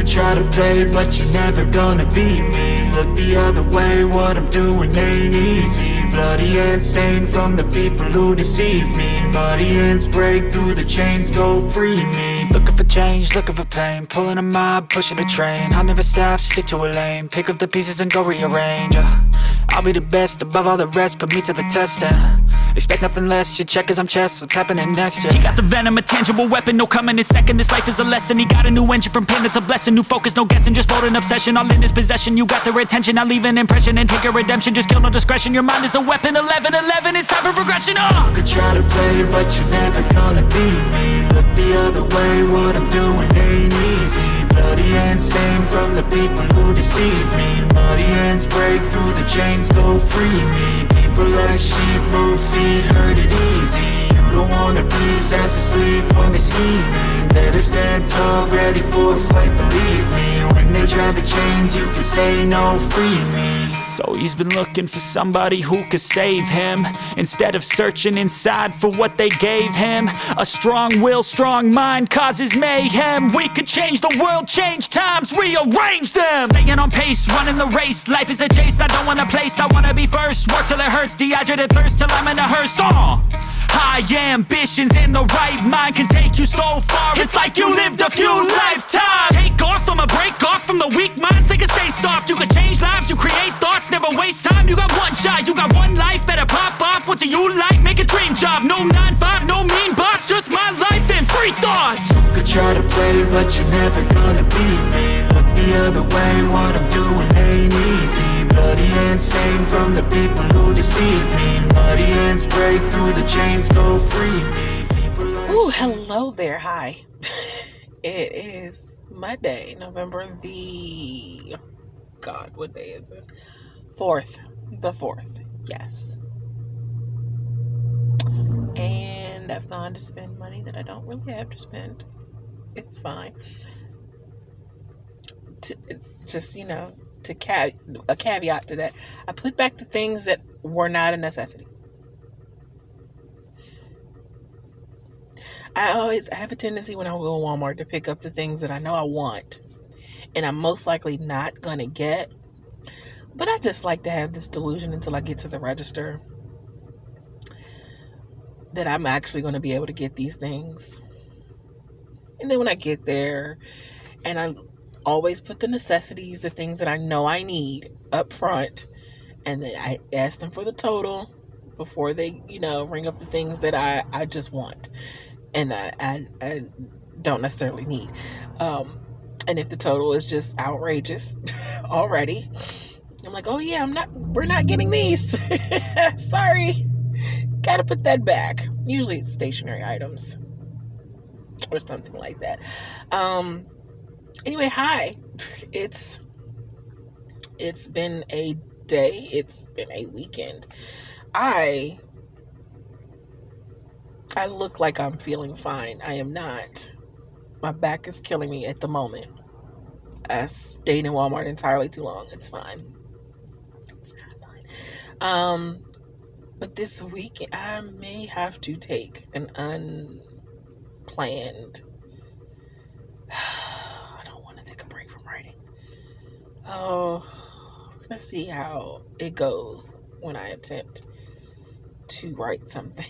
could try to play, but you're never gonna beat me. Look the other way, what I'm doing ain't easy. Bloody hands stained from the people who deceive me. Muddy hands break through the chains, go free me. Looking for change, looking for pain, pulling a mob, pushing a train. I'll never stop, stick to a lane, pick up the pieces and go rearrange. I'll be the best above all the rest, put me to the test and expect nothing less, your check as I'm chess, what's happening next, yeah. He got the venom, a tangible weapon, no coming in second. This life is a lesson, he got a new engine from pain, it's a blessing. New focus, no guessing, just bold and obsession, all in his possession. You got their attention, I'll leave an impression and take a redemption. Just kill, no discretion, your mind is a weapon. 11-11, it's time for progression, You could try to play, but you're never gonna beat me. Look the other way, what I'm doing ain't easy. Bloody hands stained from the people who deceive me. Muddy hands break through the chains, go free me. People like sheep move feet, hurt it easy. You don't wanna be fast asleep when they're scheming. Better stand tall, ready for a fight, believe me. When they try the chains, you can say no, free me. So he's been looking for somebody who could save him, instead of searching inside for what they gave him. A strong will, strong mind causes mayhem. We could change the world, change times, rearrange them. Staying on pace, running the race. Life is a chase, I don't want a place, I wanna be first. Work till it hurts, dehydrated thirst till I'm in a hearse. High ambitions in the right mind can take you so far. It's like you lived a few lifetimes. Take off from a break off from the weak minds, they can stay soft. You can change lives, you create thoughts, never waste time. You got one shot, you got one life, better pop off. What do you like? Make a dream job. No 9-5, no mean boss, just my life and free thoughts. You could try to play, but you're never gonna beat me. Look the other way, what I'm doing ain't easy. Bloody hands stained from the people who deceive me. Muddy hands break through the chains, go free me. Ooh, hello there, hi. It is Monday, November the... God, what day is this? 4th. The 4th, yes. And I've gone to spend money that I don't really have to spend. It's fine. Just, a caveat to that. I put back the things that were not a necessity. I have a tendency when I go to Walmart to pick up the things that I know I want and I'm most likely not going to get. But I just like to have this delusion until I get to the register that I'm actually going to be able to get these things. And then when I get there, and I always put the necessities, the things that I know I need up front, and then I ask them for the total before they, ring up the things that I just want and I don't necessarily need. And if the total is just outrageous already, I'm like, oh yeah, we're not getting these. Sorry. Gotta put that back. Usually it's stationary items or something like that. Anyway, hi. It's been a day. It's been a weekend. I look like I'm feeling fine. I am not. My back is killing me at the moment. I stayed in Walmart entirely too long. It's fine. It's not fine. But this week I may have to take an unplanned. I don't want to take a break from writing. Oh, we're gonna see how it goes when I attempt to write something,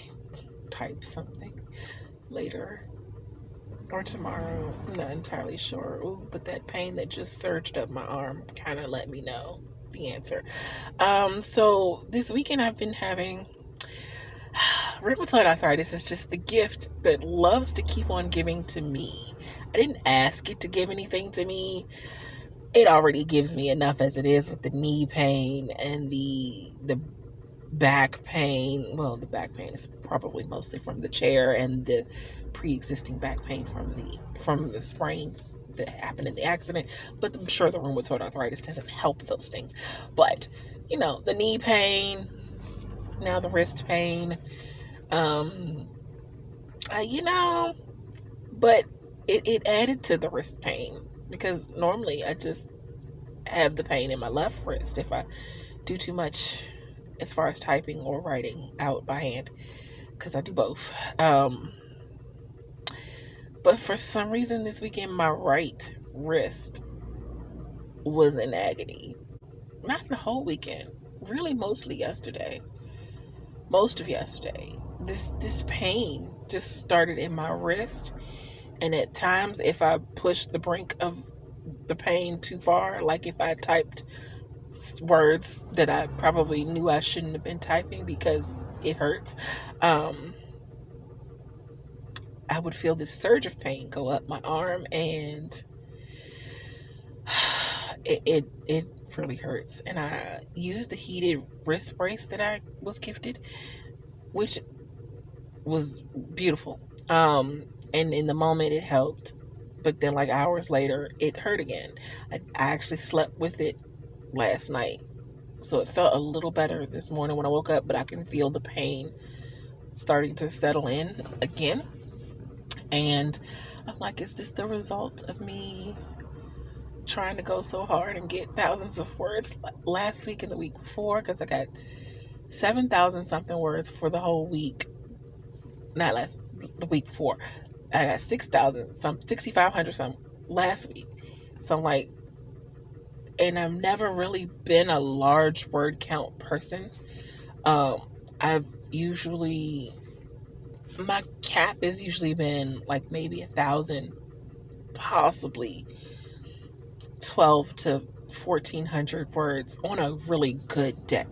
type something later or tomorrow. I'm not entirely sure. Ooh, but that pain that just surged up my arm kind of let me know the answer. So this weekend I've been having rheumatoid arthritis. Is just the gift that loves to keep on giving to me. I didn't ask it to give anything to me. It already gives me enough as it is with the knee pain and the back pain. Well, the back pain is probably mostly from the chair and the pre-existing back pain from the sprain that happened in the accident. But I'm sure the rheumatoid arthritis doesn't help those things. But, the knee pain, now the wrist pain, but it added to the wrist pain because normally I just have the pain in my left wrist if I do too much as far as typing or writing out by hand, because I do both. But for some reason this weekend my right wrist was in agony. Not the whole weekend, really mostly yesterday. Most of yesterday. This pain just started in my wrist, and at times if I pushed the brink of the pain too far, like if I typed words that I probably knew I shouldn't have been typing because it hurts, I would feel this surge of pain go up my arm, and it really hurts. And I used the heated wrist brace that I was gifted, which was beautiful. And in the moment it helped, but then like hours later it hurt again. I actually slept with it last night, so it felt a little better this morning when I woke up, but I can feel the pain starting to settle in again. And I'm like, is this the result of me trying to go so hard and get thousands of words last week and the week before? Because I got 7,000 something words for the whole week. Not the week before. I got 6,500 some last week. So I'm like, and I've never really been a large word count person. I've usually, my cap has usually been like maybe 1,000, possibly 12 to 1,400 words on a really good day.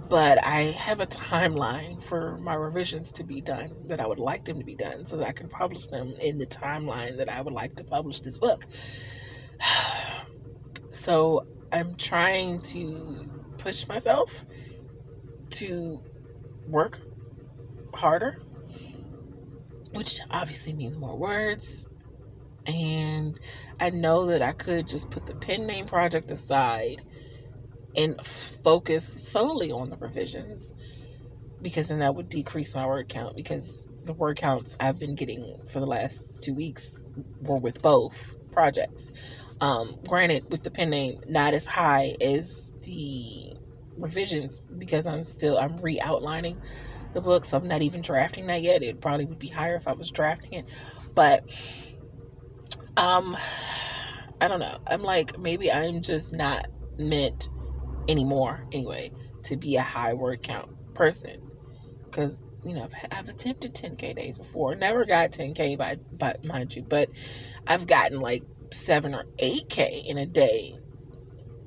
But I have a timeline for my revisions to be done, that I would like them to be done, so that I can publish them in the timeline that I would like to publish this book. So I'm trying to push myself to work harder, which obviously means more words. And I know that I could just put the pen name project aside and focus solely on the revisions, because then that would decrease my word count, because the word counts I've been getting for the last 2 weeks were with both projects. Granted, with the pen name, not as high as the revisions, because I'm re-outlining the book, so I'm not even drafting that yet. It probably would be higher if I was drafting it, but I don't know. I'm like, maybe I'm just not meant anymore anyway to be a high word count person, because I've attempted 10K days before, never got 10K by mind you, but I've gotten like 7 or 8K in a day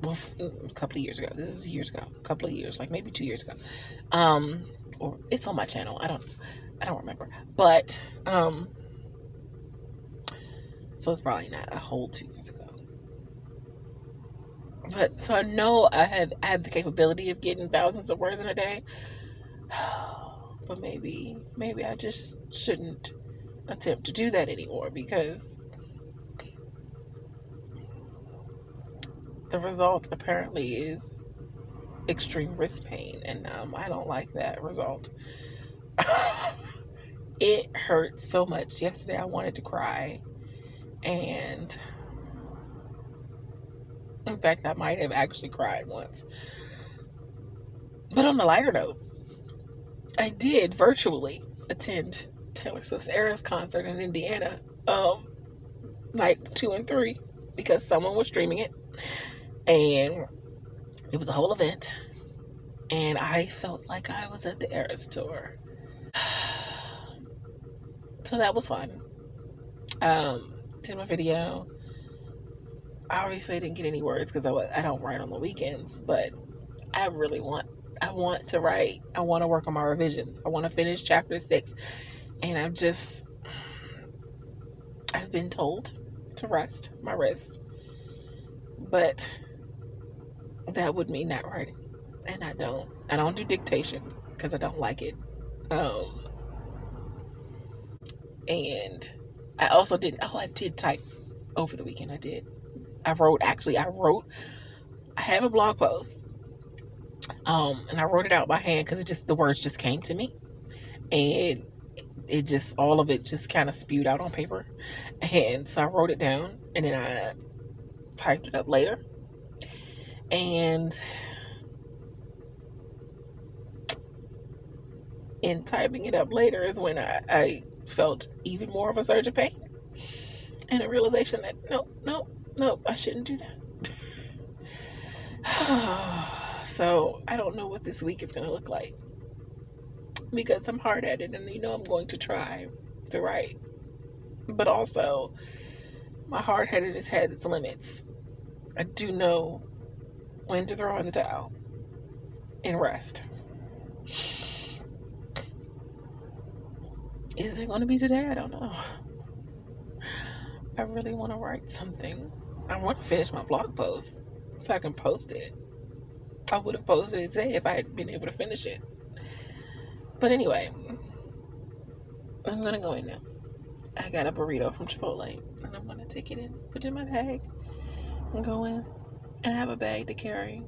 a couple of years ago. This is years ago, a couple of years, like maybe 2 years ago. Or it's on my channel, I don't remember, but so it's probably not a whole 2 years ago. But so I know I have the capability of getting thousands of words in a day. But maybe I just shouldn't attempt to do that anymore, because the result apparently is extreme wrist pain, and I don't like that result. It hurt so much yesterday. I wanted to cry, and in fact, I might have actually cried once. But on a lighter note, I did virtually attend Taylor Swift's Eras concert in Indiana, night 2 and 3, because someone was streaming it, and it was a whole event, and I felt like I was at the Eras tour. So that was fun. Did my video. Obviously I didn't get any words because I don't write on the weekends, but I want to write. I want to work on my revisions. I want to finish chapter 6, and I've been told to rest my wrist, but that would mean not writing, and I don't do dictation because I don't like it. And I also I did type over the weekend. I have a blog post, and I wrote it out by hand because the words just came to me, and all of it just kind of spewed out on paper, and so I wrote it down, and then I typed it up later, and in typing it up later is when I felt even more of a surge of pain. And a realization that nope, I shouldn't do that. So I don't know what this week is going to look like, because I'm hard-headed and I'm going to try to write. But also, my hard-headedness has its limits. I do know when to throw in the towel and rest. Is it going to be today? I don't know. I really want to write something. I want to finish my blog post so I can post it. I would have posted it today if I had been able to finish it. But anyway, I'm going to go in now. I got a burrito from Chipotle, and I'm going to take it in, put it in my bag, and go in and have a bag to carry.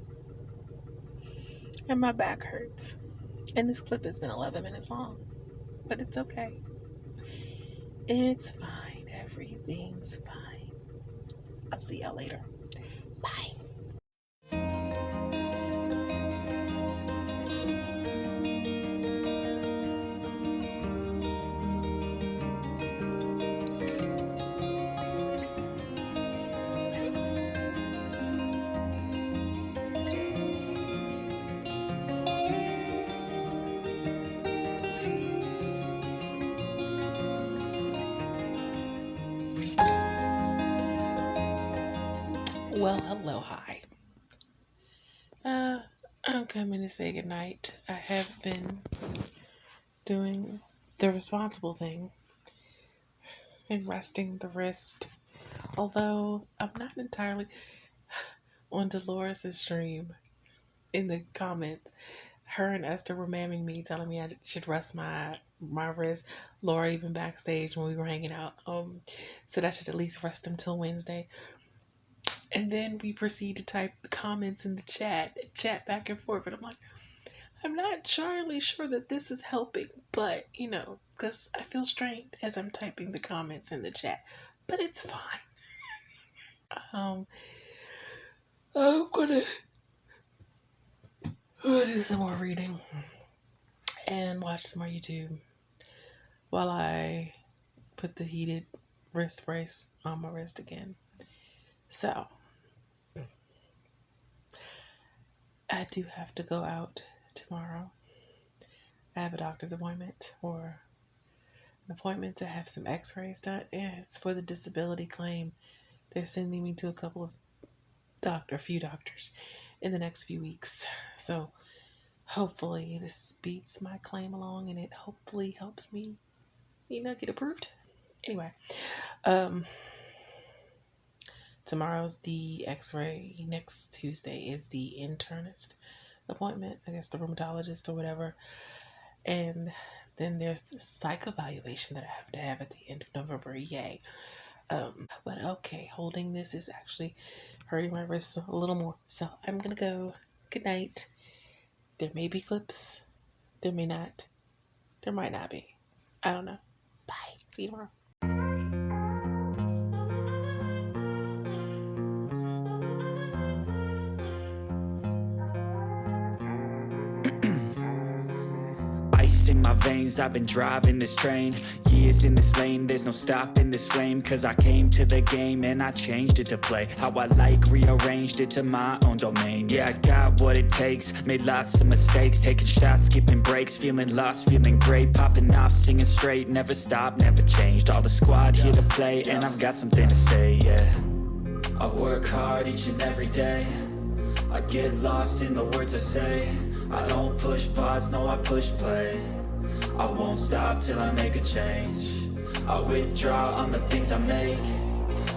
And my back hurts. And this clip has been 11 minutes long, but it's okay. It's fine. Everything's fine. I'll see y'all later. Bye. Well, hello, hi. I'm coming to say goodnight. I have been doing the responsible thing and resting the wrist. Although I'm not entirely on Dolores' stream. In the comments, her and Esther were mamming me, telling me I should rest my wrist. Laura, even backstage when we were hanging out, said I should at least rest them till Wednesday. And then we proceed to type the comments in the chat back and forth. And I'm like, I'm not entirely sure that this is helping, but, because I feel strained as I'm typing the comments in the chat. But it's fine. I'm gonna do some more reading and watch some more YouTube while I put the heated wrist brace on my wrist again. So, I do have to go out tomorrow. I have a doctor's appointment, or an appointment to have some x-rays done. Yeah, it's for the disability claim. They're sending me to a few doctors in the next few weeks. So hopefully this beats my claim along, and it hopefully helps me, get approved. Anyway, tomorrow's the x-ray. Next Tuesday is the internist appointment, I guess the rheumatologist or whatever. And then there's the psych evaluation that I have to have at the end of November. Yay. But okay, holding this is actually hurting my wrists a little more. So I'm gonna go. Good night. There may be clips. There may not. There might not be. I don't know. Bye. See you tomorrow. Ice in my veins, I've been driving this train. Years in this lane, there's no stopping this flame. Cause I came to the game and I changed it to play how I like, rearranged it to my own domain. Yeah, I got what it takes, made lots of mistakes, taking shots, skipping breaks, feeling lost, feeling great, popping off, singing straight, never stopped, never changed. All the squad here to play, and I've got something to say, yeah. I work hard each and every day, I get lost in the words I say. I don't push pause, no, I push play. I won't stop till I make a change. I withdraw on the things I make.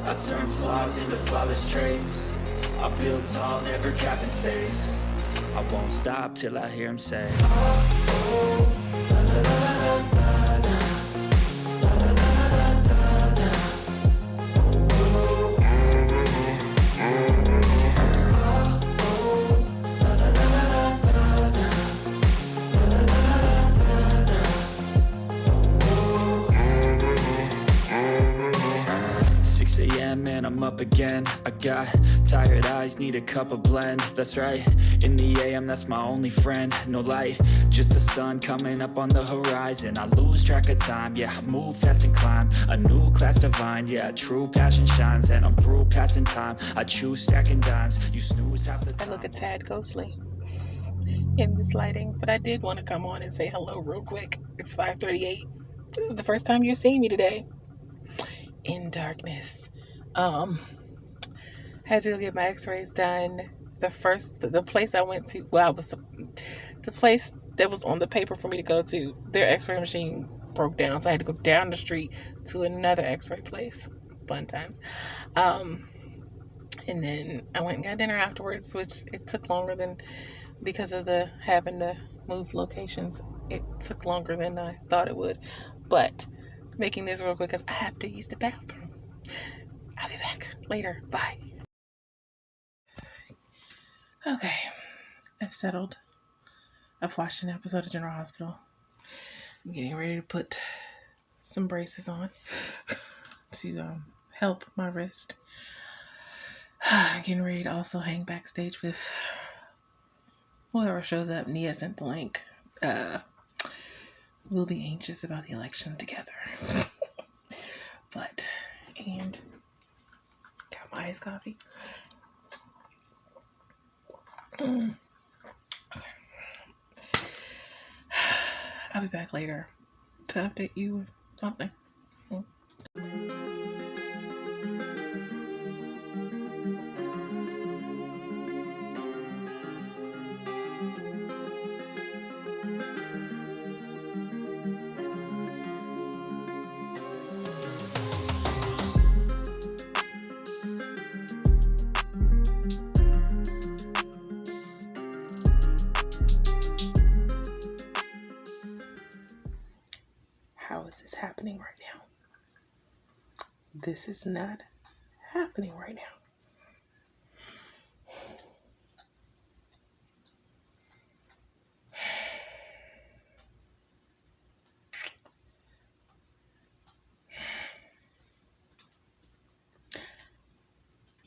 I turn flaws into flawless traits. I build tall, never capped in space. I won't stop till I hear him say, oh, oh, la, la, la, la, la, la. a.m. and I'm up again. I got tired eyes, need a cup of blend. That's right, in the a.m. that's my only friend. No light, just the sun coming up on the horizon. I lose track of time, yeah, I move fast and climb a new class divine, yeah, true passion shines. And I'm through passing time, I choose stacking dimes. You snooze half the time. I look a tad ghostly in this lighting, but I did want to come on and say hello real quick. It's 5:38. This is the first time you're seeing me today in darkness. Had to go get my x-rays done. The place I went to, well, the place that was on the paper for me to go to, their x-ray machine broke down, so I had to go down the street to another x-ray place. Fun times. And then I went and got dinner afterwards, which it took longer than, because of the having to move locations, it took longer than I thought it would. But making this real quick because I have to use the bathroom. I'll be back later. Bye. Okay, I've settled. I've watched an episode of General Hospital. I'm getting ready to put some braces on to help my wrist. Getting ready to also hang backstage with whoever shows up. Nia sent the link. We'll be anxious about the election together. And got my iced coffee. I'll be back later to update you with something. How is this happening right now? This is not happening right now.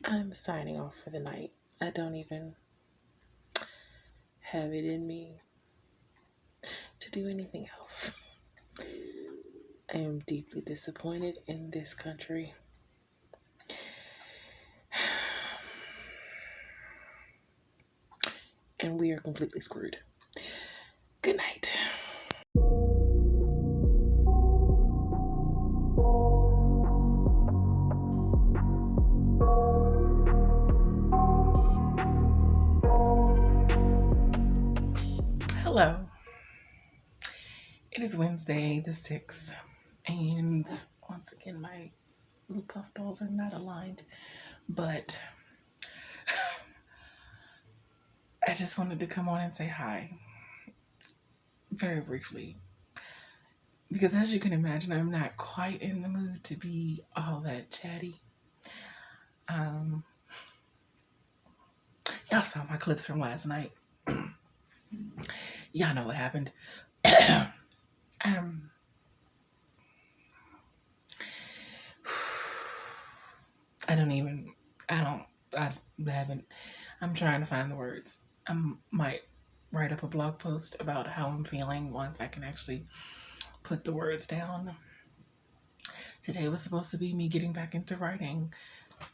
I'm signing off for the night. I don't even have it in me to do anything else. I am deeply disappointed in this country. And we are completely screwed. Good night. Hello. It is Wednesday the 6th, and once again my little puff balls are not aligned, but I just wanted to come on and say hi very briefly, because as you can imagine, I'm not quite in the mood to be all that chatty. Y'all saw my clips from last night. Y'all know what happened. I'm trying to find the words. I might write up a blog post about how I'm feeling once I can actually put the words down. Today was supposed to be me getting back into writing.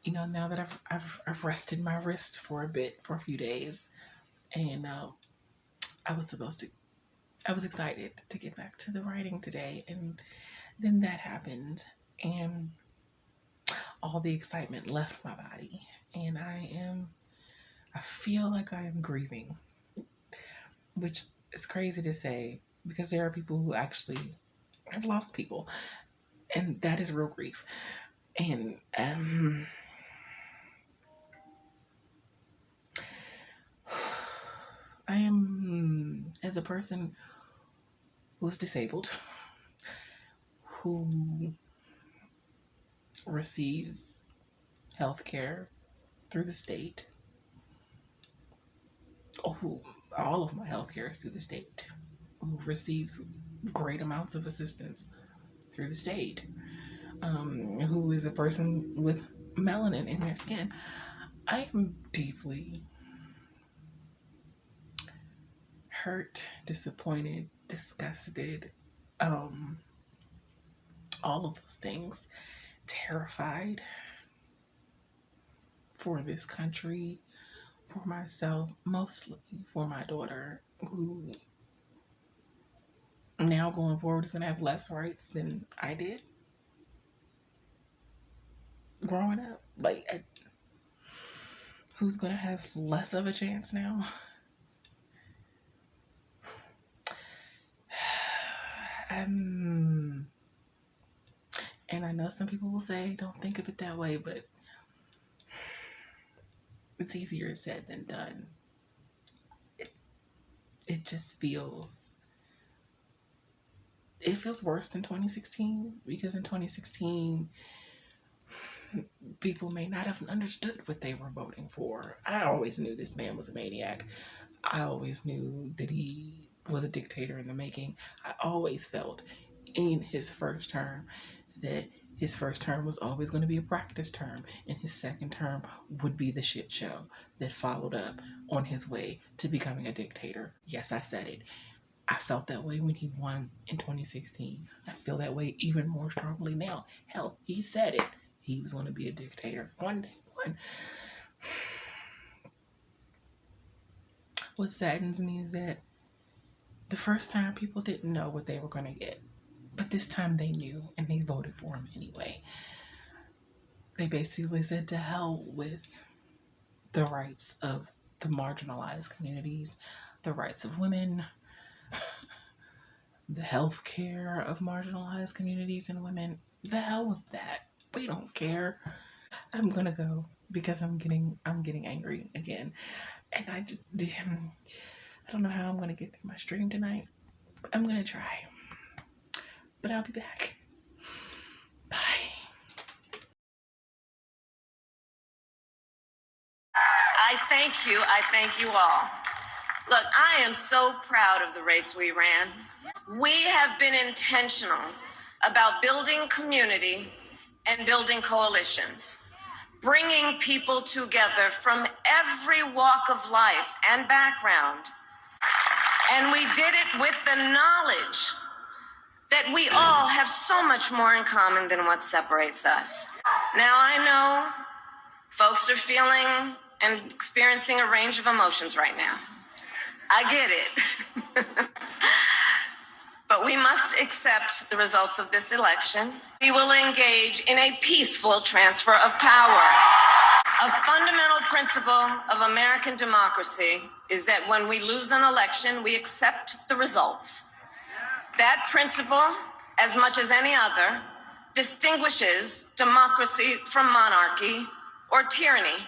You know, now that I've rested my wrist for a few days, and I was excited to get back to the writing today, and then that happened, and all the excitement left my body, and I feel like I am grieving, which is crazy to say because there are people who actually have lost people, and that is real grief. And I am, as a person who's disabled, who receives health care through the state, who all of my health care is through the state, who receives great amounts of assistance through the state, who is a person with melanin in their skin. I am deeply hurt, disappointed, disgusted, all of those things, terrified for this country, for myself, mostly for my daughter, who now going forward is going to have less rights than I did growing up. Like, who's going to have less of a chance now? And I know some people will say, don't think of it that way, but it's easier said than done. It just feels, it feels worse than 2016, because in 2016, people may not have understood what they were voting for. I always knew this man was a maniac. I always knew that he was a dictator in the making. I always felt in his first term that his first term was always going to be a practice term, and his second term would be the shit show that followed up on his way to becoming a dictator. Yes, I said it. I felt that way when he won in 2016. I feel that way even more strongly now. Hell, he said it. He was going to be a dictator one day. What saddens me is that the first time people didn't know what they were going to get, but this time they knew, and they voted for him anyway. They basically said to hell with the rights of the marginalized communities, the rights of women, the health care of marginalized communities and women. The hell with that. We don't care. I'm gonna go because I'm getting angry again, and I don't know how I'm gonna get through my stream tonight. But I'm gonna try. But I'll be back. Bye. I thank you all. Look, I am so proud of the race we ran. We have been intentional about building community and building coalitions, bringing people together from every walk of life and background. And we did it with the knowledge that we all have so much more in common than what separates us. Now, I know folks are feeling and experiencing a range of emotions right now. I get it. But we must accept the results of this election. We will engage in a peaceful transfer of power. A fundamental principle of American democracy is that when we lose an election, we accept the results. That principle, as much as any other, distinguishes democracy from monarchy or tyranny.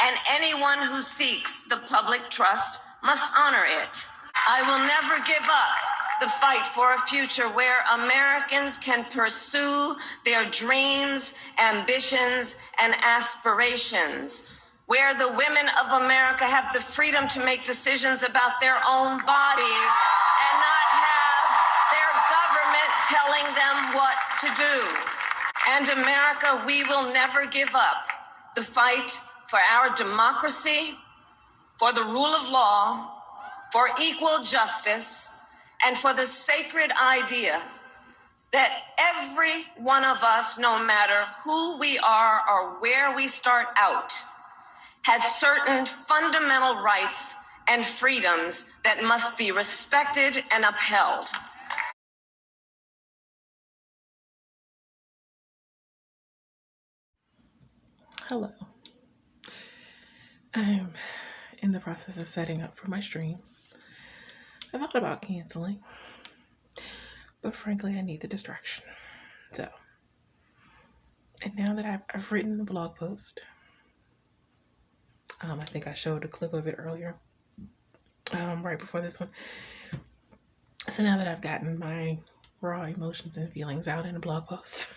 And anyone who seeks the public trust must honor it. I will never give up the fight for a future where Americans can pursue their dreams, ambitions, and aspirations, where the women of America have the freedom to make decisions about their own bodies and not have their government telling them what to do. And America, we will never give up the fight for our democracy, for the rule of law, for equal justice, and for the sacred idea that every one of us, no matter who we are or where we start out, has certain fundamental rights and freedoms that must be respected and upheld. Hello. I'm in the process of setting up for my stream. I thought about canceling, but frankly, I need the distraction. So, and now that I've written the blog post, I think I showed a clip of it earlier, right before this one. So now that I've gotten my raw emotions and feelings out in a blog post,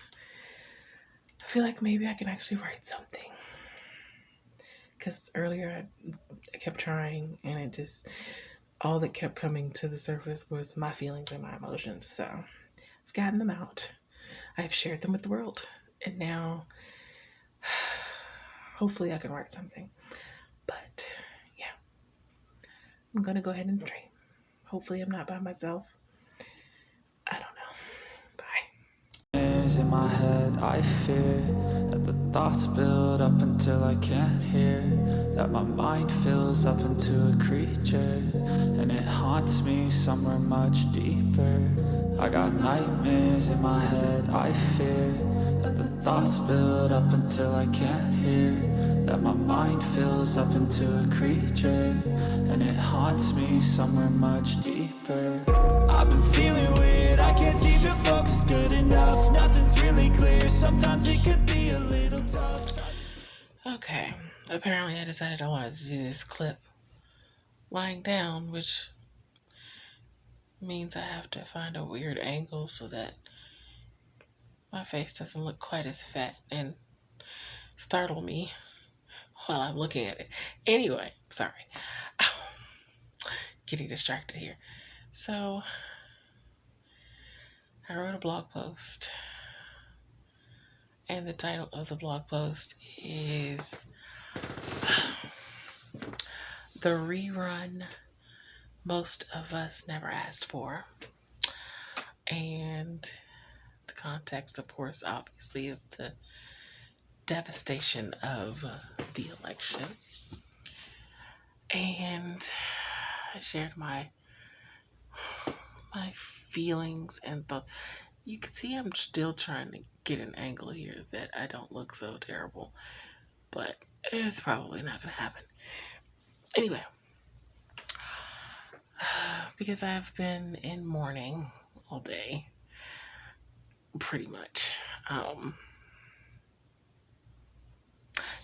I feel like maybe I can actually write something. Because earlier I kept trying, and it just, all that kept coming to the surface was my feelings and my emotions. So I've gotten them out. I've shared them with the world. And now hopefully I can write something. But yeah, I'm gonna go ahead and dream. Hopefully I'm not by myself. I don't know. Bye. In my head, I fear that the thoughts build up until I can't hear, that my mind fills up into a creature, and it haunts me somewhere much deeper. I got nightmares in my head, I fear that the thoughts build up until I can't hear, that my mind fills up into a creature, and it haunts me somewhere much deeper. I've been feeling weird, I can't seem to focus good enough. Nothing's really clear, sometimes it could be a little tough. Okay, apparently I decided I wanted to do this clip lying down, which means I have to find a weird angle so that my face doesn't look quite as fat and startle me while I'm looking at it. Anyway, sorry. Getting distracted here. So, I wrote a blog post, and the title of the blog post is The Rerun Most of Us Never Asked For. And the context, of course, obviously, is the devastation of the election. And I shared my feelings and thoughts. You can see I'm still trying to get an angle here that I don't look so terrible, but it's probably not going to happen. Anyway, because I've been in mourning all day, pretty much.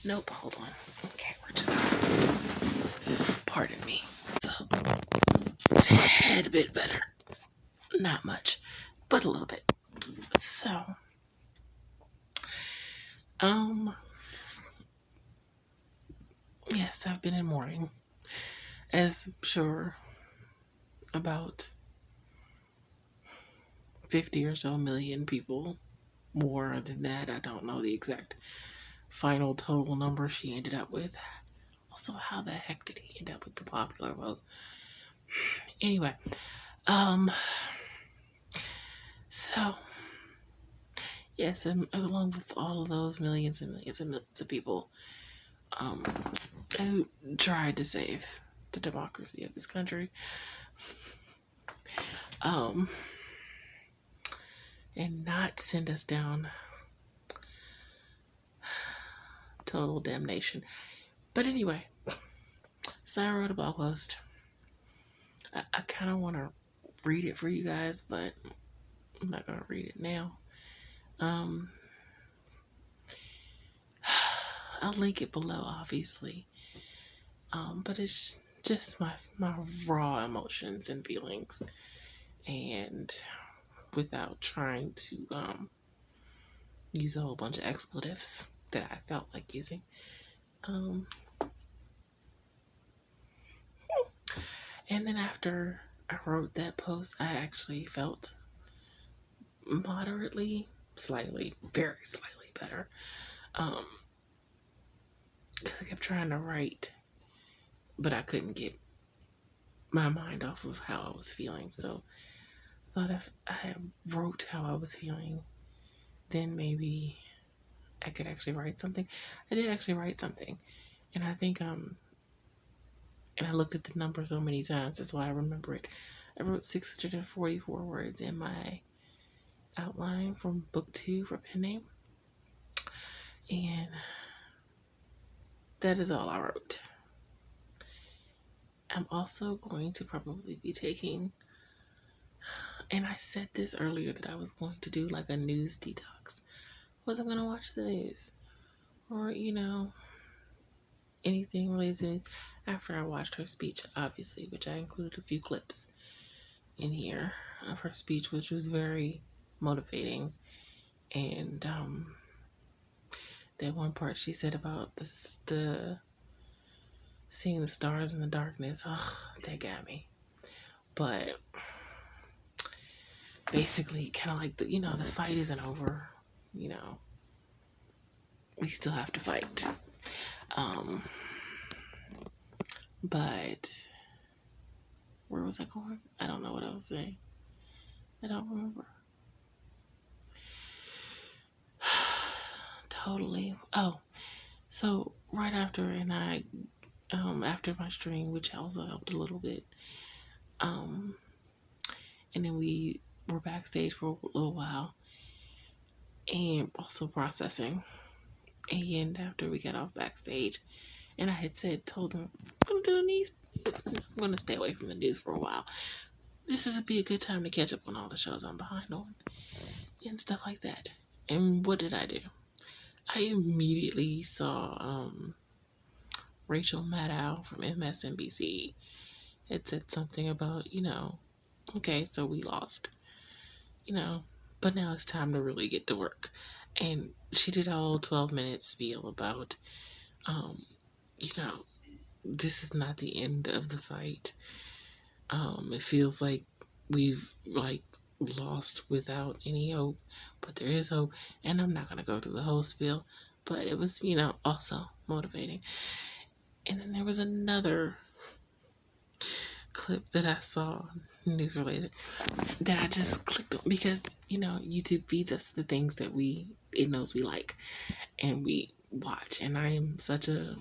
Nope, hold on. Okay, we're just, pardon me. It's a tad bit better. Not much, but a little bit. So, yes, I've been in mourning, as I'm sure about 50 or so million people, more than that. I don't know the exact final total number she ended up with. Also, how the heck did he end up with the popular vote? Anyway, so yes, along with all of those millions and millions and millions of people who tried to save the democracy of this country, and not send us down total damnation. But anyway, so I wrote a blog post. I kind of want to read it for you guys, but I'm not going to read it now. I'll link it below, obviously. But it's just my raw emotions and feelings, and without trying to use a whole bunch of expletives that I felt like using. And then after I wrote that post, I actually felt moderately, slightly, very slightly better. Because I kept trying to write, but I couldn't get my mind off of how I was feeling. So I thought if I wrote how I was feeling, then maybe I could actually write something. I did actually write something. And I think, and I looked at the number so many times, that's why I remember it. I wrote 644 words in my outline from book 2 for pen name. And that is all I wrote. I'm also going to probably be taking, and I said this earlier, that I was going to do like a news detox. Wasn't going to watch the news or, anything related to it after I watched her speech, obviously, which I included a few clips in here of her speech, which was very motivating. And that one part she said about the seeing the stars in the darkness, that got me. But basically, kind of like the fight isn't over, we still have to fight. But where was I going? I don't know what I was saying. I don't remember. Totally. Oh, so right after, and I, after my stream, which also helped a little bit, and then we were backstage for a little while, and also processing. And after we got off backstage, and I had told them, I'm going to stay away from the news for a while. This is be a good time to catch up on all the shows I'm behind on and stuff like that. And what did I do? I immediately saw Rachel Maddow from MSNBC had said something about, okay, so we lost, but now it's time to really get to work. And she did a whole 12-minute spiel about, this is not the end of the fight. It feels like we've lost without any hope, but there is hope. And I'm not gonna go through the whole spiel, but it was, also motivating. And then there was another clip that I saw, news related, that I just clicked on because, YouTube feeds us the things that it knows we like and we watch. And I am such a,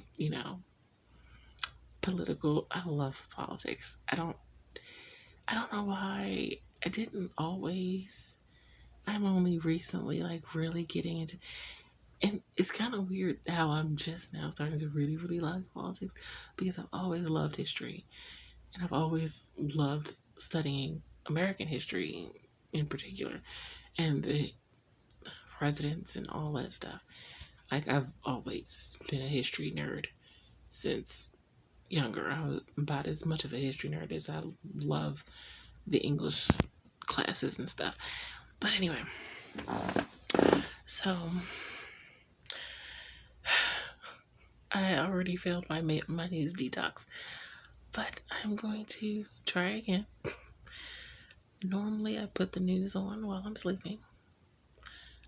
I love politics. I don't know why I didn't always. I'm only recently really getting into, and it's kind of weird how I'm just now starting to really, really like politics, because I've always loved history, and I've always loved studying American history in particular, and the presidents and all that stuff. I've always been a history nerd since younger. I was about as much of a history nerd as I love the English classes and stuff. But anyway, so I already failed my news detox, but I'm going to try again. Normally I put the news on while I'm sleeping.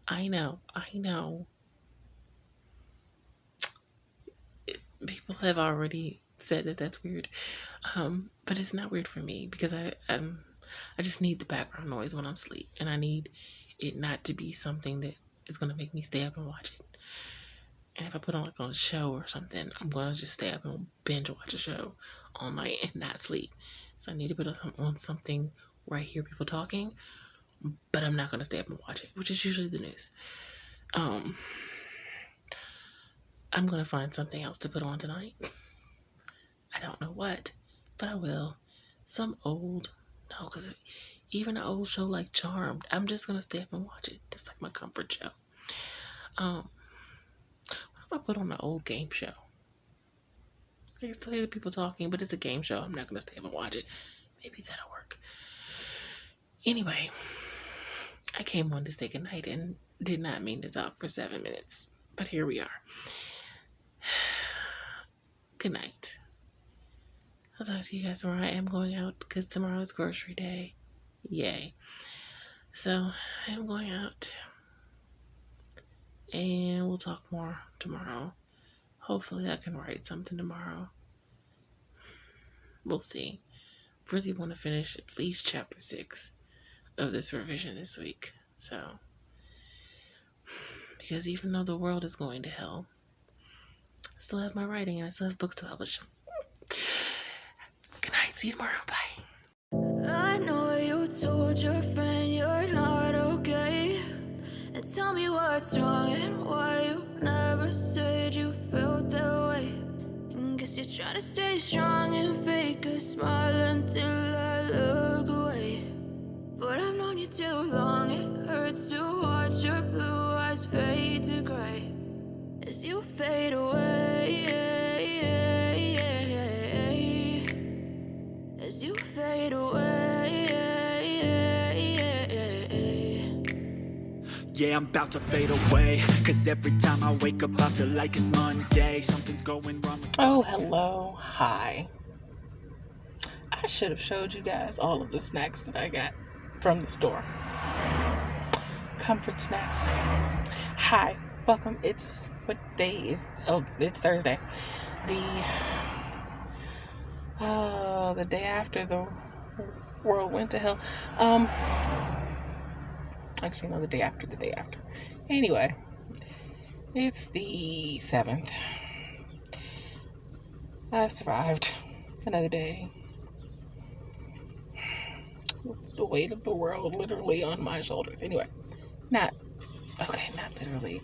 I know. People have already said that that's weird, but it's not weird for me, because I just need the background noise when I'm asleep, and I need it not to be something that is going to make me stay up and watch it. And if I put on a show or something, I'm going to just stay up and binge watch a show all night and not sleep. So I need to put on something where I hear people talking, but I'm not going to stay up and watch it, which is usually the news. I'm going to find something else to put on tonight. I don't know what, but I will. Because even an old show like Charmed, I'm just going to stay up and watch it. That's like my comfort show. What if I put on an old game show? I can still hear the people talking, but it's a game show. I'm not going to stay up and watch it. Maybe that'll work. Anyway, I came on to say goodnight and did not mean to talk for 7 minutes, but here we are. Good night. I'll talk to you guys tomorrow. I am going out because tomorrow is grocery day. Yay. So I am going out, and we'll talk more tomorrow. Hopefully I can write something tomorrow. We'll see. Really want to finish at least chapter 6 of this revision this week. So, because even though the world is going to hell, I still have my writing and I still have books to publish. Good night. See you tomorrow. Bye. I know you told your friend you're not okay, and tell me what's wrong and why you never said you felt that way. And guess you're trying to stay strong and fake a smile until I look away. But I've known you too long, it hurts to watch your blue eyes fade to gray as you fade away. As you fade away. Yeah, I'm about to fade away, 'cause every time I wake up I feel like it's Monday. Something's going wrong with Oh, hello. Hi. I should have showed you guys all of the snacks that I got from the store. Comfort snacks. Hi. Welcome. It's what day is, oh, it's Thursday. The day after the world went to hell. Actually, no, the day after. Anyway, it's the 7th. I've survived another day. With the weight of the world literally on my shoulders. Anyway, not literally.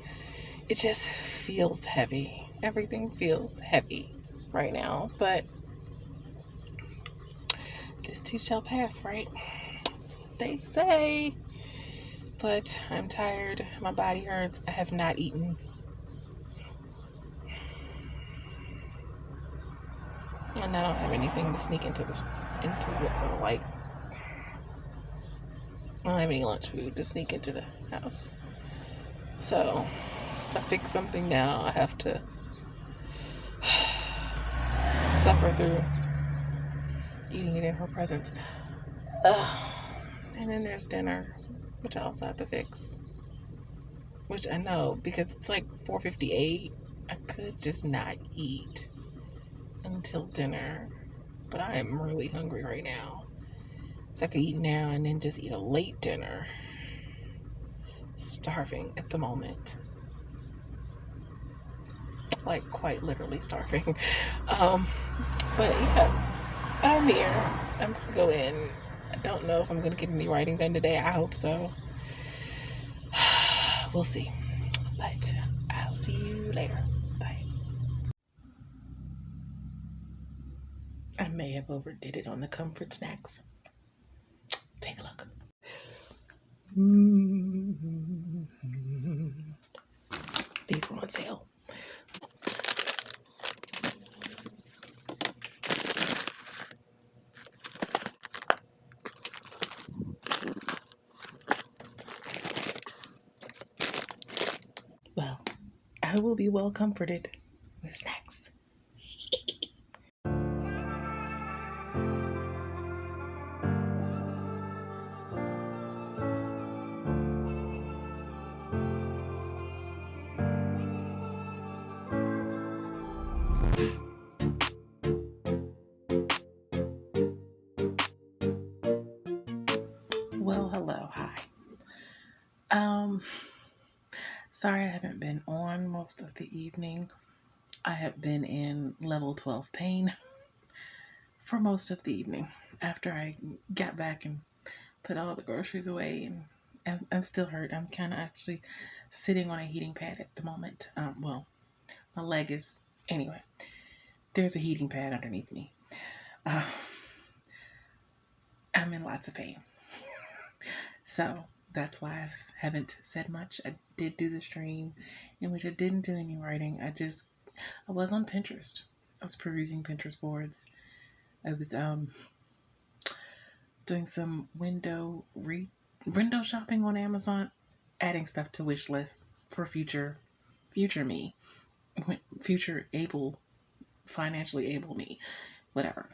It just feels heavy. Everything feels heavy right now, but this too shall pass, right? That's what they say. But I'm tired. My body hurts. I have not eaten. And I don't have anything to sneak into the like. I don't have any lunch food to sneak into the house. So if I fix something now, I have to suffer through eating it in her presence. And then there's dinner, which I also have to fix. Which I know, because it's like 4:58, I could just not eat until dinner. But I am really hungry right now. So I could eat now and then just eat a late dinner. Starving at the moment. Like quite literally starving. But yeah, I'm here. I'm gonna go in. I don't know if I'm gonna get any writing done today. I hope so. We'll see. But I'll see you later. Bye. I may have overdid it on the comfort snacks. Take a look. These were on sale. Well, I will be well comforted with snacks. Well, hello, hi. Sorry I haven't been on most of the evening. I have been in level 12 pain for most of the evening after I got back and put all the groceries away, and I'm still hurt. I'm kind of actually sitting on a heating pad at the moment. Well, my leg is, anyway, there's a heating pad underneath me. I'm in lots of pain. So that's why I haven't said much. I did do the stream in which I didn't do any writing. I was on Pinterest. I was perusing Pinterest boards. I was doing some window shopping on Amazon, adding stuff to wish lists for future me, future financially able me, whatever.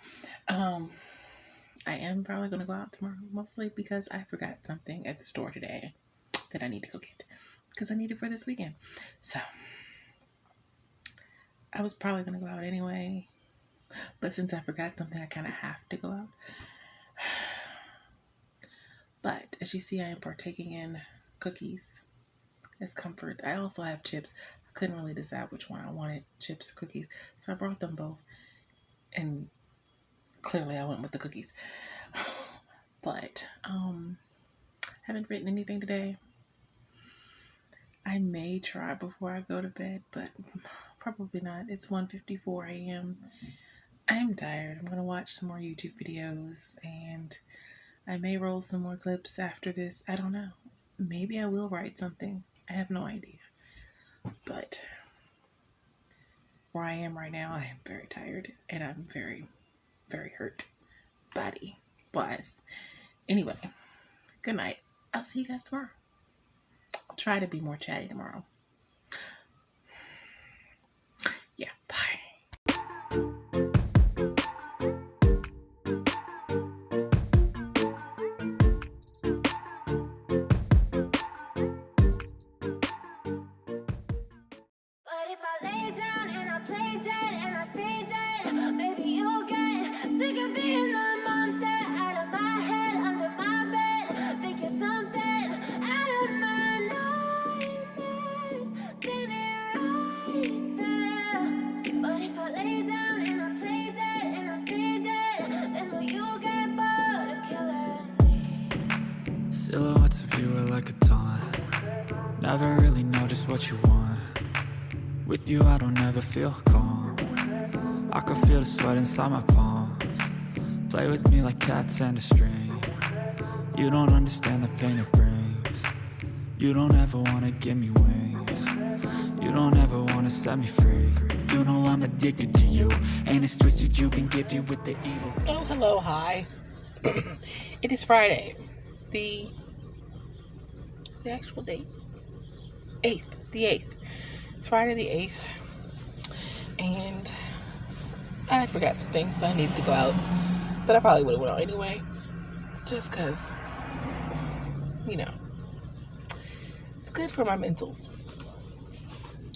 I am probably going to go out tomorrow, mostly because I forgot something at the store today that I need to go get, because I need it for this weekend. So I was probably going to go out anyway, but since I forgot something, I kind of have to go out. But as you see, I am partaking in cookies as comfort. I also have chips. I couldn't really decide which one I wanted, chips or cookies, so I brought them both, and clearly I went with the cookies. But haven't written anything today. I may try before I go to bed, but probably not. It's 1:54 a.m. I am tired. I'm going to watch some more YouTube videos, and I may roll some more clips after this. I don't know. Maybe I will write something. I have no idea. But where I am right now, I am very tired, and I'm very, very hurt body-wise. Anyway, good night. I'll see you guys tomorrow. I'll try to be more chatty tomorrow. Yeah, bye. But Silhouettes of you are like a taunt. Never really know just what you want. With you I don't ever feel calm. I can feel the sweat inside my palms. Play with me like cats and a string. You don't understand the pain it brings. You don't ever wanna give me wings. You don't ever wanna set me free. You know I'm addicted to you, and it's twisted you've been gifted with the evil. Oh, hello, hi. It is Friday. What's the actual date? 8th. The 8th. It's Friday the 8th. And I had forgot some things, so I needed to go out. But I probably would have went out anyway. Just because, you know, it's good for my mentals.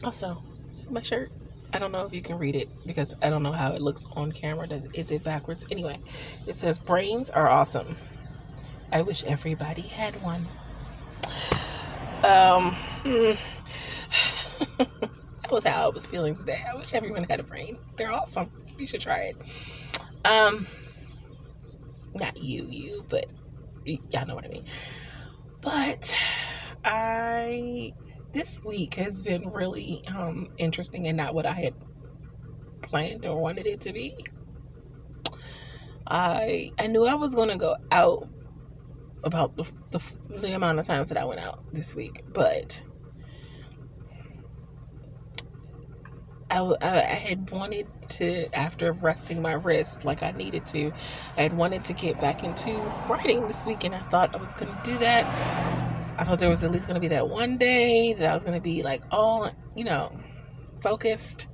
Also, my shirt. I don't know if you can read it because I don't know how it looks on camera. Is it backwards? Anyway, it says brains are awesome. I wish everybody had one. That was how I was feeling today. I wish everyone had a brain. They're awesome. You should try it. Not you, but y'all know what I mean. But this week has been really interesting and not what I had planned or wanted it to be. I knew I was going to go out about the amount of times that I went out this week, but I had wanted to, after resting my wrist like I needed to, I had wanted to get back into writing this week, and I thought I was going to do that. I thought there was at least going to be that one day that I was going to be like all, focused.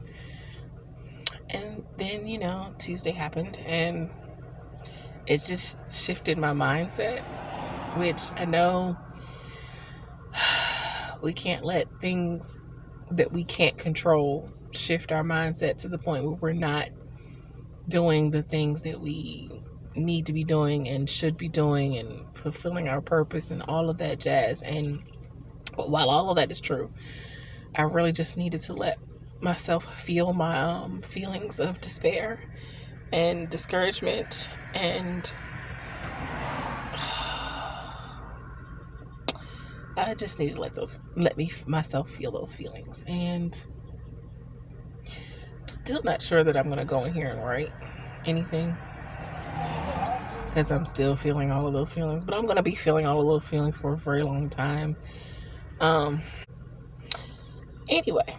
And then, Tuesday happened, and it just shifted my mindset, which I know we can't let things that we can't control shift our mindset to the point where we're not doing the things that we need to be doing and should be doing and fulfilling our purpose and all of that jazz. And while all of that is true, I really just needed to let myself feel my feelings of despair and discouragement, and I just need to let myself feel those feelings. And I'm still not sure that I'm going to go in here and write anything because I'm still feeling all of those feelings, but I'm going to be feeling all of those feelings for a very long time. Anyway,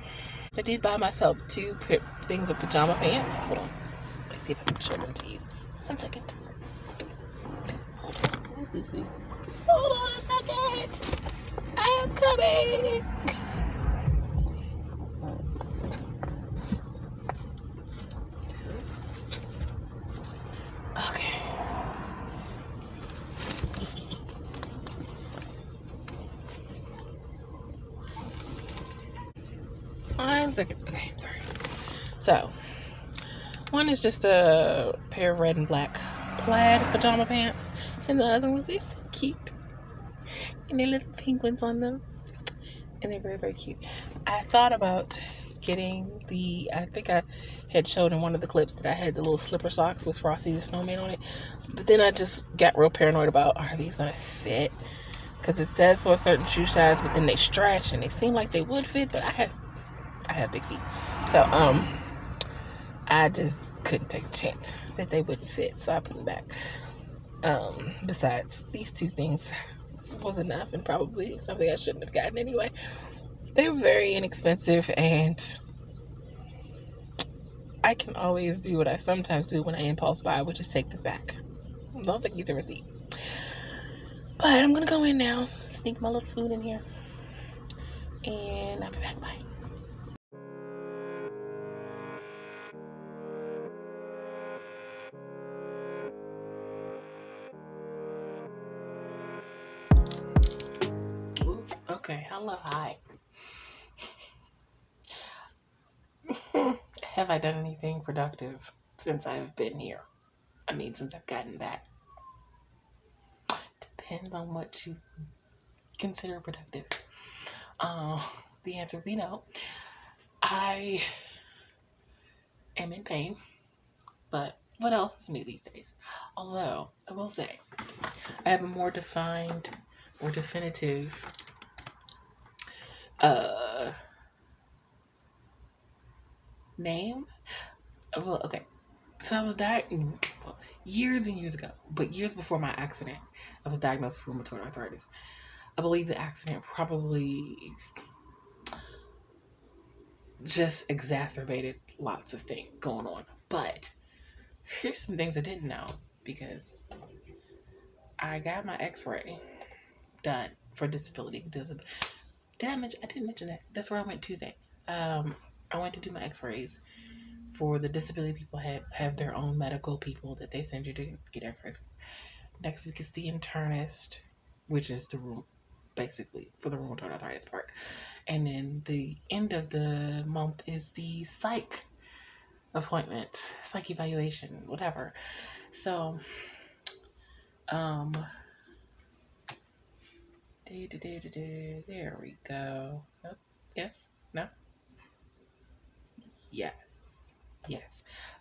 I did buy myself 2 things of pajama pants. Hold on. Let's see if I can show them to you. 1 second. Hold on a second. I am coming. Okay. 1 second. Okay, sorry. So, one is just a pair of red and black plaid pajama pants, and the other ones, they're so cute. And they're little penguins on them, and they're very, very cute. I thought about getting I think I had showed in one of the clips that I had the little slipper socks with Frosty the Snowman on it, but then I just got real paranoid about, are these gonna fit? Because it says so a certain shoe size, but then they stretch and they seem like they would fit, but I have big feet, so I just couldn't take a chance that they wouldn't fit, so I put them back. Besides, these 2 things was enough, and probably something I shouldn't have gotten anyway. They were very inexpensive, and I can always do what I sometimes do when I impulse buy, which is take them back. Don't take use a receipt. But I'm gonna go in now, sneak my little food in here, and I'll be back. Bye. Okay, hello, hi. Have I done anything productive since I've been here? I mean, since I've gotten back. Depends on what you consider productive. The answer would be no. I am in pain, but what else is new these days? Although, I will say, I have a more defined or definitive name. Well, okay. So I was diagnosed years and years ago, but years before my accident, I was diagnosed with rheumatoid arthritis. I believe the accident probably just exacerbated lots of things going on. But here's some things I didn't know, because I got my x-ray done for disability. Did I mention? I didn't mention that. That's where I went Tuesday. I went to do my x-rays for the disability people. Have their own medical people that they send you to get x-rays. Next week is the internist, which is the room, basically, for the rheumatoid arthritis part. And then the end of the month is the psych appointment, psych evaluation, whatever. So, there we go. Oh, yes? No? Yes.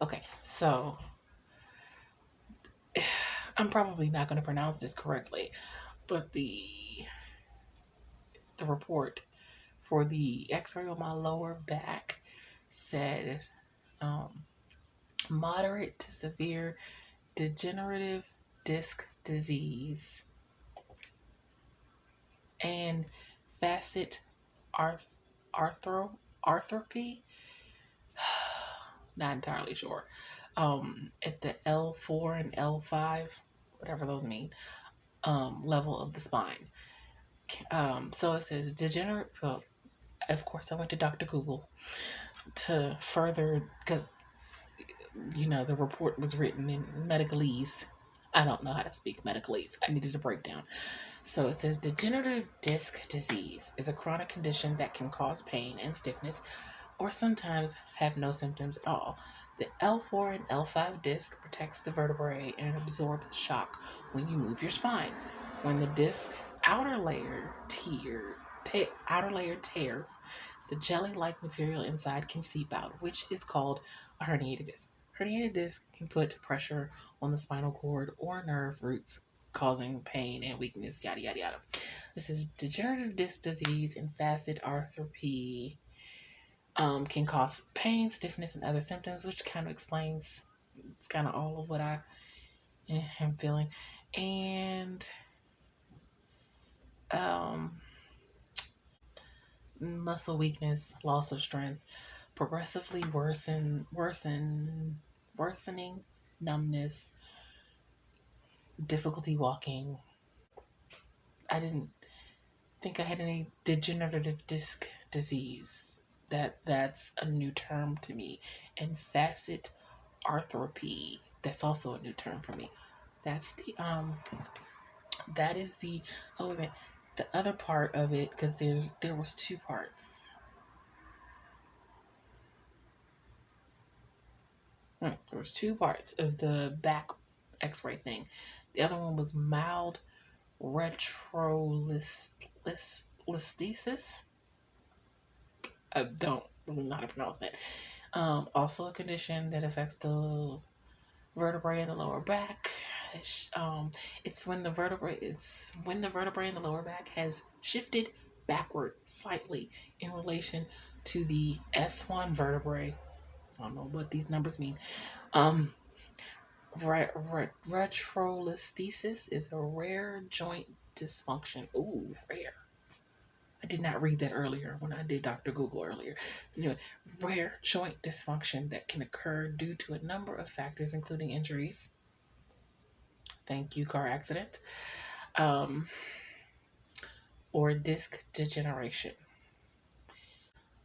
Okay, so I'm probably not going to pronounce this correctly, but the report for the x-ray on my lower back said moderate to severe degenerative disc disease and facet arthropy. Not entirely sure. At the L4 and L5, whatever those mean, level of the spine. So it says degenerate. Well, of course, I went to Dr. Google to further, because the report was written in medicalese. I don't know how to speak medicalese. I needed a breakdown. So it says degenerative disc disease is a chronic condition that can cause pain and stiffness, or sometimes have no symptoms at all. The L4 and L5 disc protects the vertebrae and absorbs shock when you move your spine. When the disc outer layer tears, the jelly-like material inside can seep out, which is called a herniated disc. Herniated disc can put pressure on the spinal cord or nerve roots, causing pain and weakness, yada, yada, yada. This is degenerative disc disease and facet arthropy. Can cause pain, stiffness, and other symptoms, which kind of explains, it's kind of all of what I am feeling. And muscle weakness, loss of strength, progressively worsening numbness, difficulty walking. I didn't think I had any degenerative disc disease. That's a new term to me. And facet arthropy, that's also a new term for me. That's the that is the oh wait a minute, the other part of it, because there was two parts. There was two parts of the back x-ray thing. The other one was mild retrolisthesis. I don't know how to pronounce that. Also a condition that affects the vertebrae in the lower back. It's when the vertebrae in the lower back has shifted backward slightly in relation to the S1 vertebrae. I don't know what these numbers mean. Retrolisthesis is a rare joint dysfunction. Ooh, rare. I did not read that earlier when I did Dr. Google earlier. Rare joint dysfunction that can occur due to a number of factors, including injuries. Thank you, car accident. Or disc degeneration.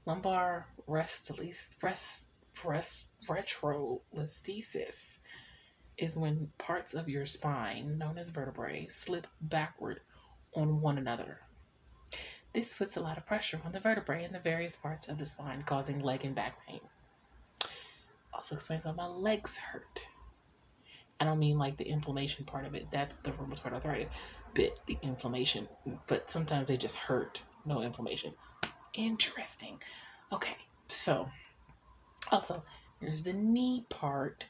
Lumbar retrolisthesis is when parts of your spine, known as vertebrae, slip backward on one another. This puts a lot of pressure on the vertebrae and the various parts of the spine, causing leg and back pain. Also explains why my legs hurt. I don't mean like the inflammation part of it. That's the rheumatoid arthritis bit, the inflammation. But sometimes they just hurt. No inflammation. Interesting. Okay, so also there's the knee part.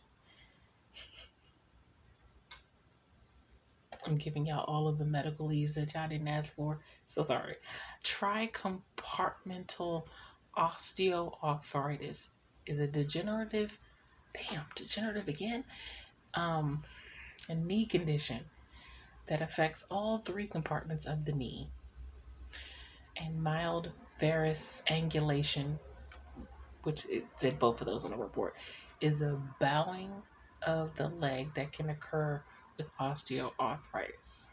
I'm giving y'all all of the medicalese that y'all didn't ask for. So sorry. Tricompartmental osteoarthritis is a degenerative again, a knee condition that affects all three compartments of the knee. And mild varus angulation, which it said both of those on the report, is a bowing of the leg that can occur with osteoarthritis.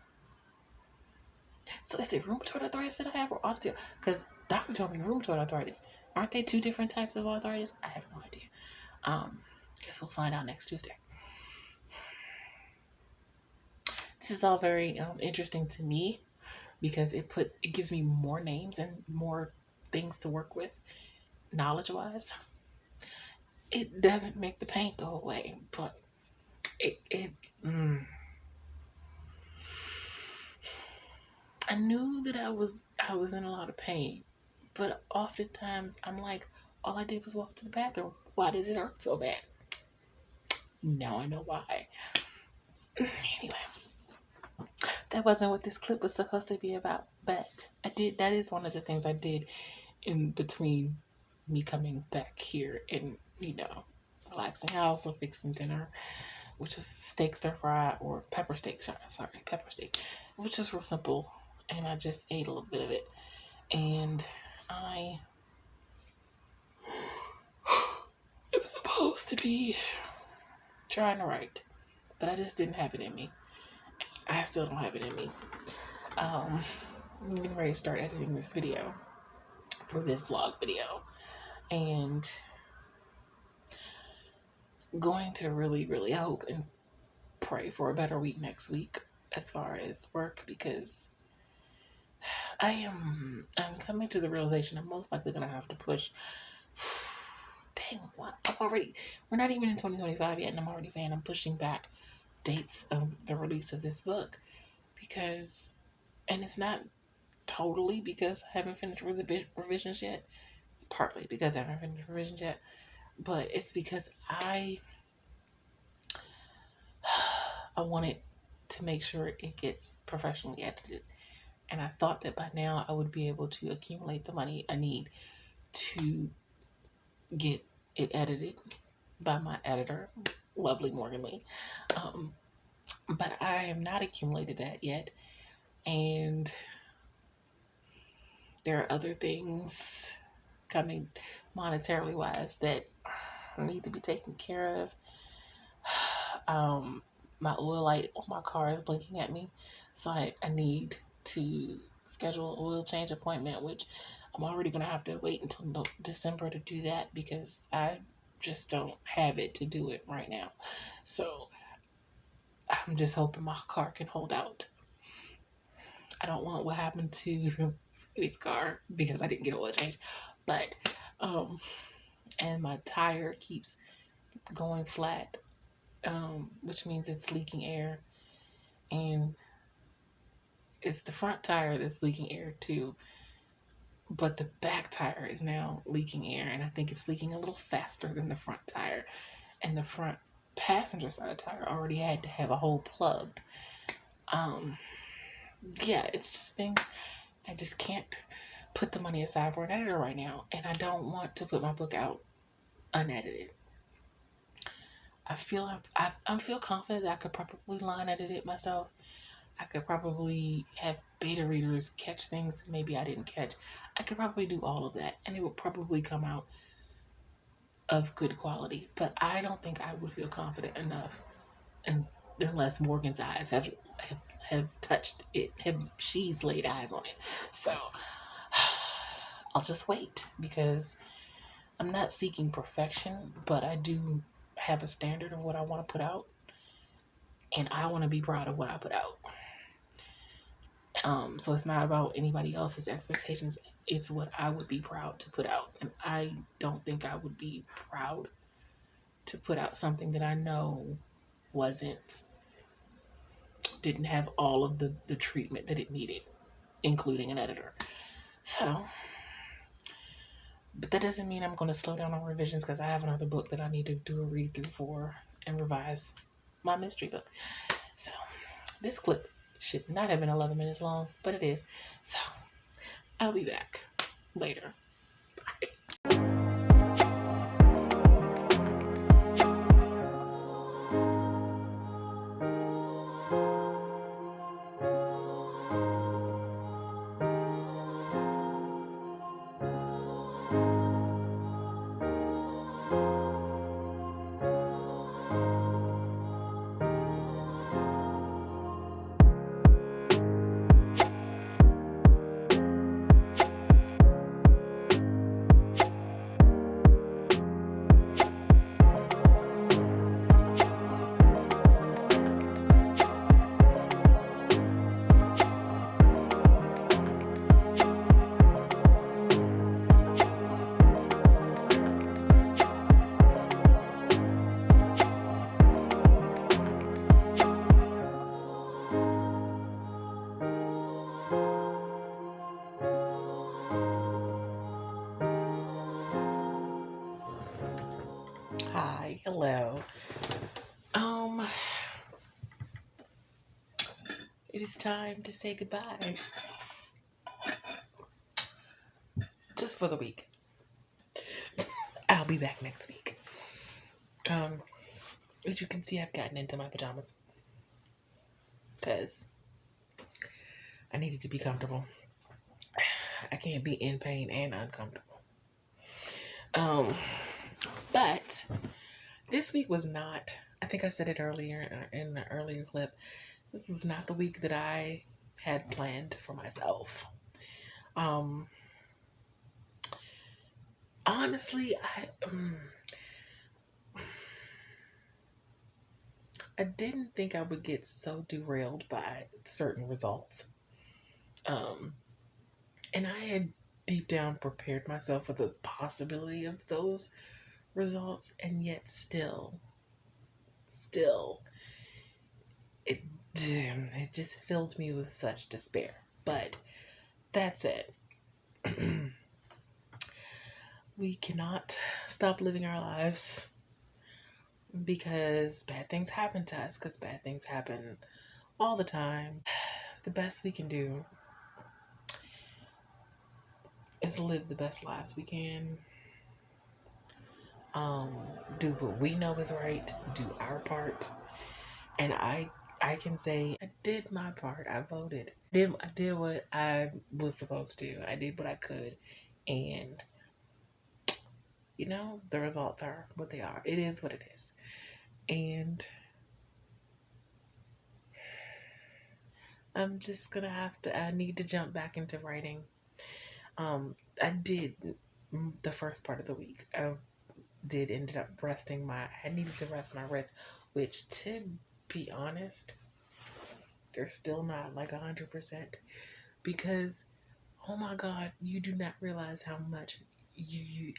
So is it rheumatoid arthritis that I have or osteo? Because doctor told me rheumatoid arthritis. Aren't they two different types of arthritis? I have no idea. Guess we'll find out next Tuesday. This is all very interesting to me because it gives me more names and more things to work with, knowledge-wise. It doesn't make the pain go away, but I knew that I was in a lot of pain, but oftentimes I'm like, all I did was walk to the bathroom. Why does it hurt so bad? Now I know why. Anyway, that wasn't what this clip was supposed to be about, but that is one of the things I did in between me coming back here and, relaxing. I also fixing dinner, which was steak stir fry or pepper steak, which is real simple. And I just ate a little bit of it. And I am supposed to be trying to write, but I just didn't have it in me. I still don't have it in me. I'm getting ready to start editing this video for this vlog video. And going to really, really hope and pray for a better week next week as far as work, because I'm coming to the realization I'm most likely going to have to push. Dang, what? We're not even in 2025 yet, and I'm already saying I'm pushing back dates of the release of this book because, and it's not totally because I haven't finished revisions yet. It's partly because I haven't finished revisions yet, but it's because I wanted to make sure it gets professionally edited. And I thought that by now I would be able to accumulate the money I need to get it edited by my editor, lovely Morgan Lee. But I have not accumulated that yet. And there are other things coming monetarily wise that need to be taken care of. My oil light on my car is blinking at me. So I need to schedule an oil change appointment, which I'm already going to have to wait until December to do that because I just don't have it to do it right now. So I'm just hoping my car can hold out. I don't want what happened to his car because I didn't get an oil change. But, and my tire keeps going flat, which means it's leaking air. And it's the front tire that's leaking air too, but the back tire is now leaking air, and I think it's leaking a little faster than the front tire. And the front passenger side tire already had to have a hole plugged. Yeah, it's just things I just can't put the money aside for an editor right now, and I don't want to put my book out unedited. I feel confident that I could probably line edit it myself. I could probably have beta readers catch things that maybe I didn't catch. I could probably do all of that, and it would probably come out of good quality. But I don't think I would feel confident enough, unless Morgan's eyes have touched it. She's laid eyes on it. So I'll just wait because I'm not seeking perfection, but I do have a standard of what I want to put out, and I want to be proud of what I put out. So it's not about anybody else's expectations. It's what I would be proud to put out. And I don't think I would be proud to put out something that I know didn't have all of the treatment that it needed, including an editor. So, but that doesn't mean I'm going to slow down on revisions because I have another book that I need to do a read through for and revise my mystery book. So this clip Should not have been 11 minutes long, but it is. So I'll be back later. Hi, hello. It is time to say goodbye. Just for the week. I'll be back next week. As you can see, I've gotten into my pajamas. Because I needed to be comfortable. I can't be in pain and uncomfortable. But this week was not, I think I said it earlier in the earlier clip, this is not the week that I had planned for myself. Honestly, I didn't think I would get so derailed by certain results. And I had deep down prepared myself for the possibility of those results, and yet still, it just filled me with such despair. But that's it. We cannot stop living our lives because bad things happen to us, because bad things happen all the time. The best we can do is live the best lives we can. Do what we know is right, do our part, and I can say I did my part. I voted. I did what I was supposed to do. I did what I could, and the results are what they are. It is what it is, and I'm just gonna I need to jump back into writing. I did the first part of the week. I ended up I needed to rest my wrist, which, to be honest, they're still not like 100%, because oh my God, you do not realize how much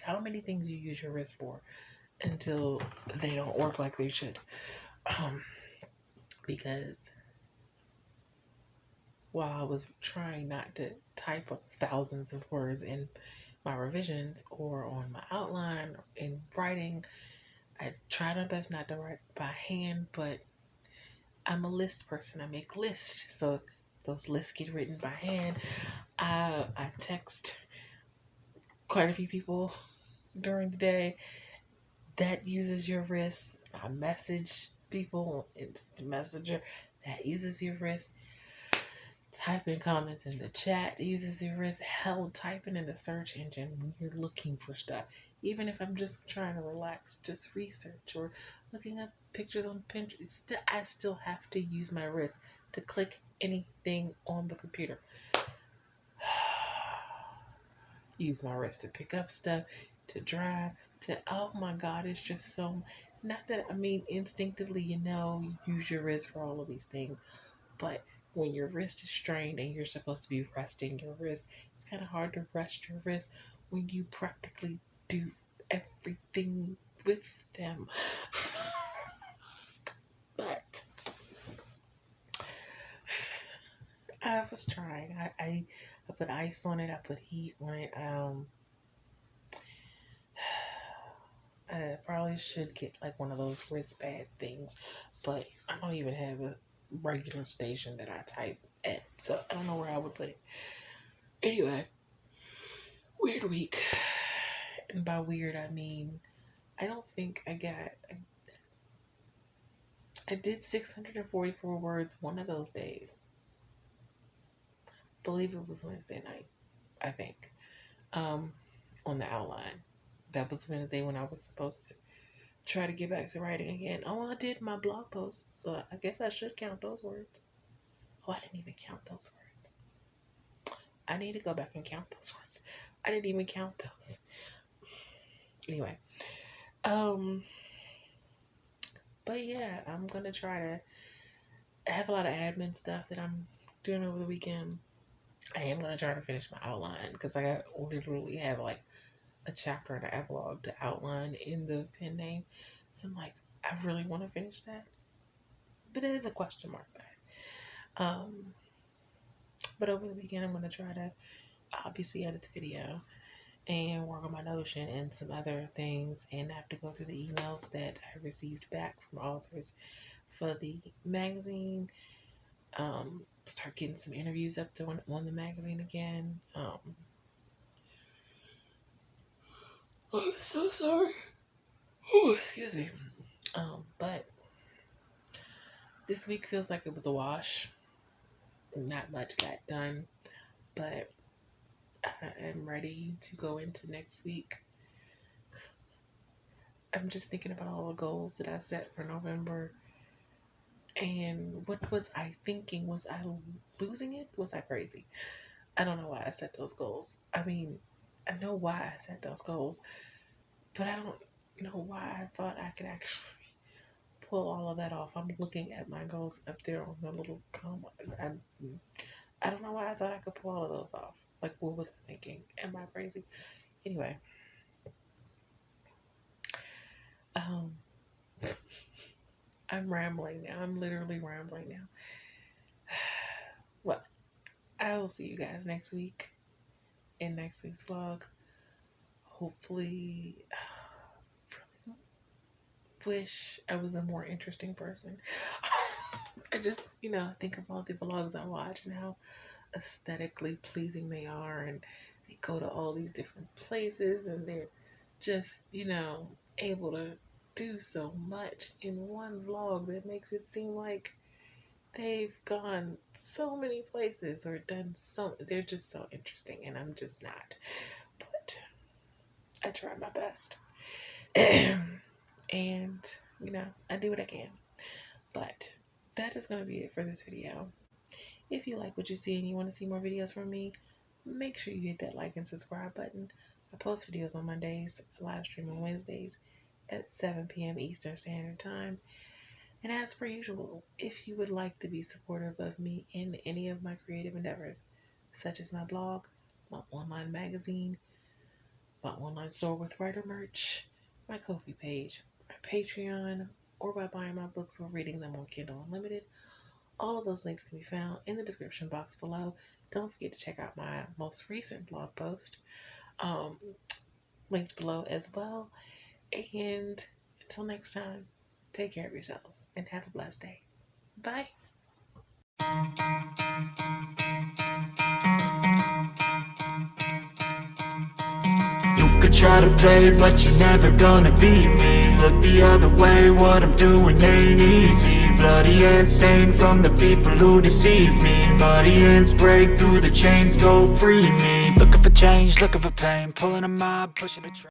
how many things you use your wrist for until they don't work like they should. Because while I was trying not to type up thousands of words in my revisions or on my outline or in writing, I tried my best not to write by hand, but I'm a list person. I make lists, so those lists get written by hand. I text quite a few people during the day. That uses your wrist. I message people in the messenger. That uses your wrist. Typing comments in the chat uses your wrist. Hell, typing in the search engine when you're looking for stuff. Even if I'm just trying to relax, just research or looking up pictures on Pinterest, I still have to use my wrist to click anything on the computer. Use my wrist to pick up stuff, to drive, oh my God, it's just so, not that, I mean, instinctively, you use your wrist for all of these things, but when your wrist is strained and you're supposed to be resting your wrist, it's kind of hard to rest your wrist when you practically do everything with them. But I was trying. I put ice on it. I put heat on it. I probably should get like one of those wristband things, but I don't even have regular station that I type at. So I don't know where I would put it. Anyway, weird week. And by weird, I mean, I don't think I did 644 words one of those days. Believe it was Wednesday night, I think. On the outline. That was Wednesday when I was supposed to try to get back to writing again. Oh, I did my blog post, so I guess I should count those words. Oh, I didn't even count those words. I need to go back and count those words. I didn't even count those. Anyway, but yeah, I'm gonna try to. I have a lot of admin stuff that I'm doing over the weekend. I am gonna try to finish my outline because I literally have like a chapter and an epilogue to outline in the pen name. So I'm like, I really want to finish that, but it is a question mark there. But over the weekend, I'm gonna try to obviously edit the video and work on my Notion and some other things, and I have to go through the emails that I received back from authors for the magazine. Start getting some interviews up to on the magazine again. I'm so sorry. Oh, excuse me. But this week feels like it was a wash. Not much got done, but I am ready to go into next week. I'm just thinking about all the goals that I set for November. And what was I thinking? Was I losing it? Was I crazy? I don't know why I set those goals. I mean, I know why I set those goals, but I don't know why I thought I could actually pull all of that off. I'm looking at my goals up there on the little I don't know why I thought I could pull all of those off. Like, what was I thinking? Am I crazy? Anyway. I'm rambling now. I'm literally rambling now. Well, I will see you guys next week in next week's vlog. Hopefully, wish I was a more interesting person. I just, think of all the vlogs I watch and how aesthetically pleasing they are, and they go to all these different places, and they're just, able to do so much in one vlog that makes it seem like they've gone so many places or done they're just so interesting, and I'm just not, but I try my best. And I do what I can. But that is going to be it for this video. If you like what you see and you want to see more videos from me, make sure you hit that like and subscribe button. I post videos on Mondays, live stream on Wednesdays at 7 p.m. Eastern Standard Time. And as per usual, if you would like to be supportive of me in any of my creative endeavors, such as my blog, my online magazine, my online store with writer merch, my Ko-fi page, my Patreon, or by buying my books or reading them on Kindle Unlimited, all of those links can be found in the description box below. Don't forget to check out my most recent blog post, linked below as well. And until next time, take care of yourselves and have a blessed day. Bye. You could try to play, but you're never gonna beat me. Look the other way, what I'm doing ain't easy. Bloody hands stained from the people who deceive me. Muddy hands break through the chains, go free me. Looking for change, looking for pain, pulling a mob, pushing a train.